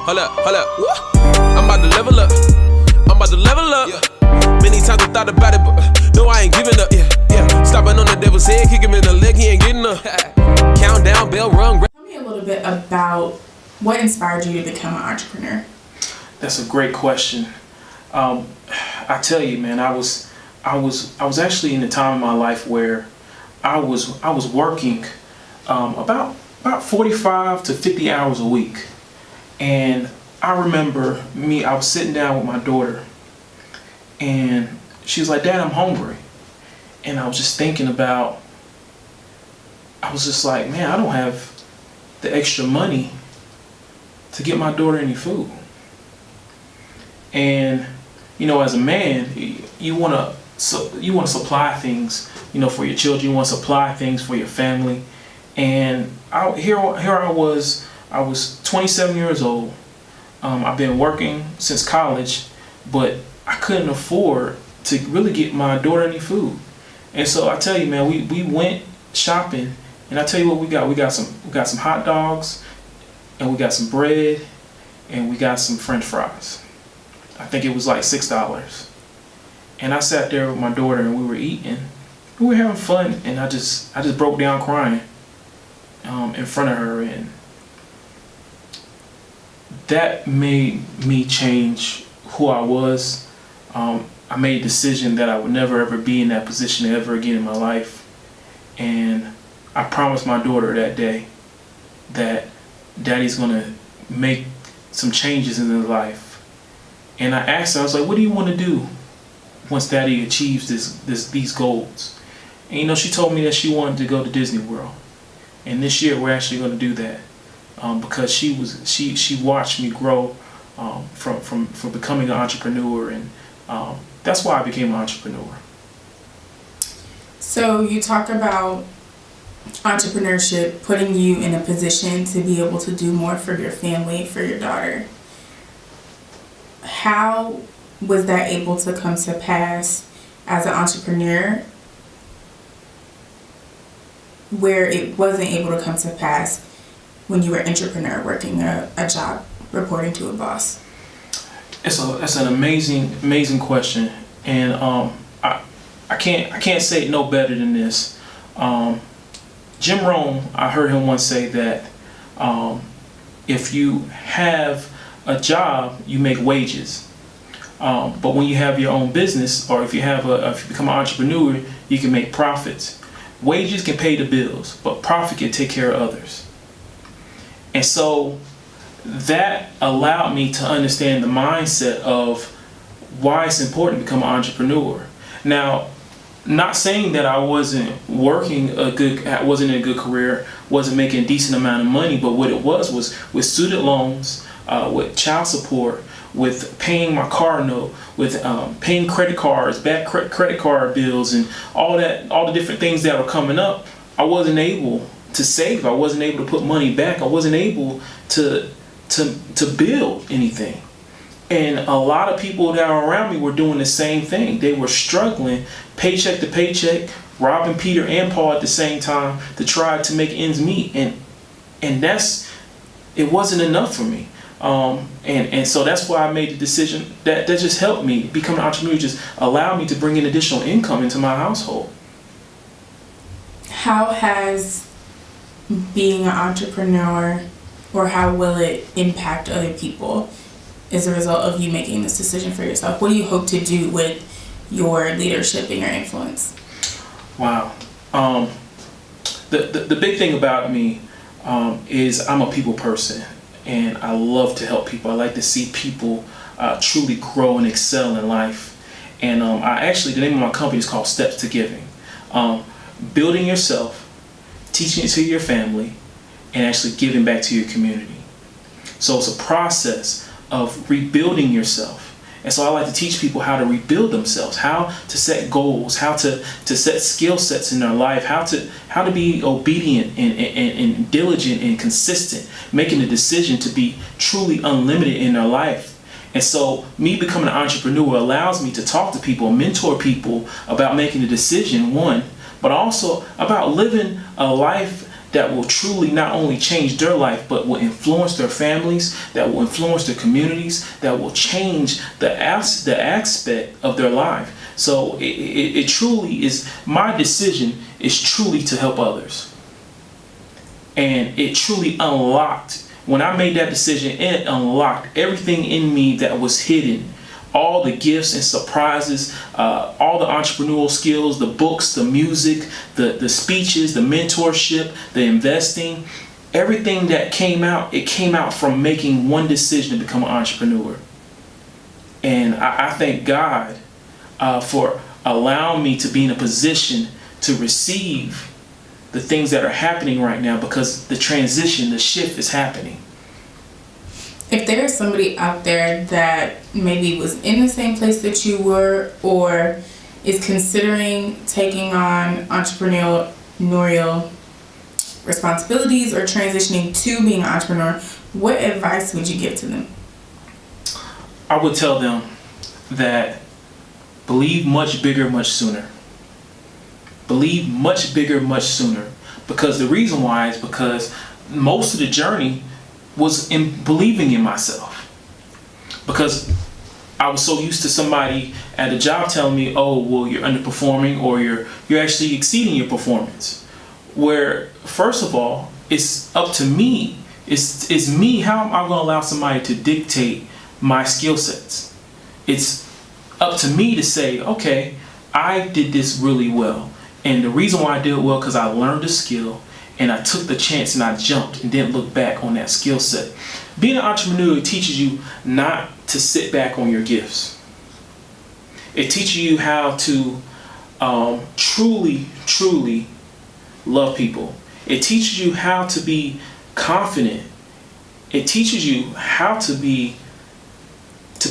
hold up. Woo. I'm about to level up. Yeah. Many times I thought about it, but no, I ain't giving up. Yeah. Stopping on the devil's head, kick him in the leg, he ain't getting up. Countdown, bell rung. Tell me a little bit about what inspired you to become an entrepreneur. That's a great question. I tell you, man, I was actually in a time in my life where I was working about 45 to 50 hours a week, and I remember I was sitting down with my daughter, and she was like, "Dad, I'm hungry," and I was just thinking about. I was just like, man, I don't have the extra money to get my daughter any food. And you know, as a man, you want to supply things, you know, for your children. You want to supply things for your family. And here I was 27 years old. I've been working since college, but I couldn't afford to really get my daughter any food. And so I tell you, man, we went shopping, and I tell you what we got. We got some hot dogs, and we got some bread, and we got some French fries. I think it was like $6. And I sat there with my daughter, and we were eating. We were having fun, and I just broke down crying in front of her, and that made me change who I was. I made a decision that I would never ever be in that position ever again in my life, and I promised my daughter that day that Daddy's gonna make some changes in his life. And I asked her, I was like, "What do you want to do once Daddy achieves these goals?" And you know, she told me that she wanted to go to Disney World. And this year we're actually going to do that because she watched me grow from becoming an entrepreneur, and that's why I became an entrepreneur. So you talk about entrepreneurship putting you in a position to be able to do more for your family, for your daughter. How was that able to come to pass as an entrepreneur where it wasn't able to come to pass when you were an entrepreneur working a job reporting to a boss? It's an amazing question, and I can't say it no better than this. Jim Rohn, I heard him once say that if you have a job, you make wages, but when you have your own business, or if you become an entrepreneur, you can make profits. Wages can pay the bills, but profit can take care of others. And so that allowed me to understand the mindset of why it's important to become an entrepreneur. Now, not saying that I wasn't wasn't in a good career, wasn't making a decent amount of money, but what it was with student loans, with child support, with paying my car note, with paying credit cards, back credit card bills, and all the different things that were coming up. I wasn't able to save. I wasn't able to put money back. I wasn't able to build anything. And a lot of people that are around me were doing the same thing. They were struggling paycheck to paycheck, robbing Peter and Paul at the same time to try to make ends meet. And it wasn't enough for me. And so that's why I made the decision that just helped me become an entrepreneur, just allowed me to bring in additional income into my household. How has being an entrepreneur, or how will it impact other people as a result of you making this decision for yourself? What do you hope to do with your leadership and your influence? Wow. The big thing about me is I'm a people person, and I love to help people. I like to see people truly grow and excel in life. And the name of my company is called Steps to Giving. Building yourself, teaching it to your family, and actually giving back to your community. So it's a process of rebuilding yourself. And so I like to teach people how to rebuild themselves, how to set goals, how to set skill sets in their life, how to be obedient and diligent and consistent, making the decision to be truly unlimited in their life. And so me becoming an entrepreneur allows me to talk to people, mentor people about making a decision, one, but also about living a life that will truly not only change their life, but will influence their families, that will influence their communities, that will change the aspect of their life. So it truly is, my decision is truly to help others. And it truly unlocked, when I made that decision, it unlocked everything in me that was hidden. All the gifts and surprises, all the entrepreneurial skills, the books, the music, the speeches, the mentorship, the investing, everything that came out, it came out from making one decision to become an entrepreneur. And I thank God for allowing me to be in a position to receive the things that are happening right now, because the transition, the shift is happening. If there is somebody out there that maybe was in the same place that you were, or is considering taking on entrepreneurial responsibilities or transitioning to being an entrepreneur, what advice would you give to them? I would tell them that believe much bigger, much sooner. Believe much bigger, much sooner. Because the reason why is because most of the journey was in believing in myself. Because I was so used to somebody at a job telling me, oh, well, you're underperforming, or you're actually exceeding your performance. Where, first of all, it's up to me. It's me. How am I going to allow somebody to dictate my skill sets? It's up to me to say, okay, I did this really well. And the reason why I did it well, because I learned a skill, and I took the chance and I jumped and didn't look back on that skill set. Being an entrepreneur teaches you not to sit back on your gifts. It teaches you how to truly love people. It teaches you how to be confident. It teaches you how to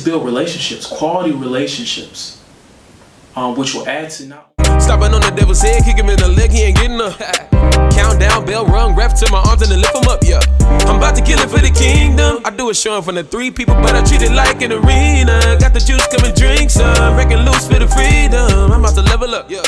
build relationships, quality relationships, which will add to not. Stopping on the devil's head, kick him in the leg, he ain't getting up. Countdown, bell rung, ref to my arms and then lift him up, yeah. I'm about to kill it for the kingdom. I do it showing from the 3 people, but I treat it like an arena. Got the juice, come and drink some. Breaking loose for the freedom. I'm about to level up, yeah.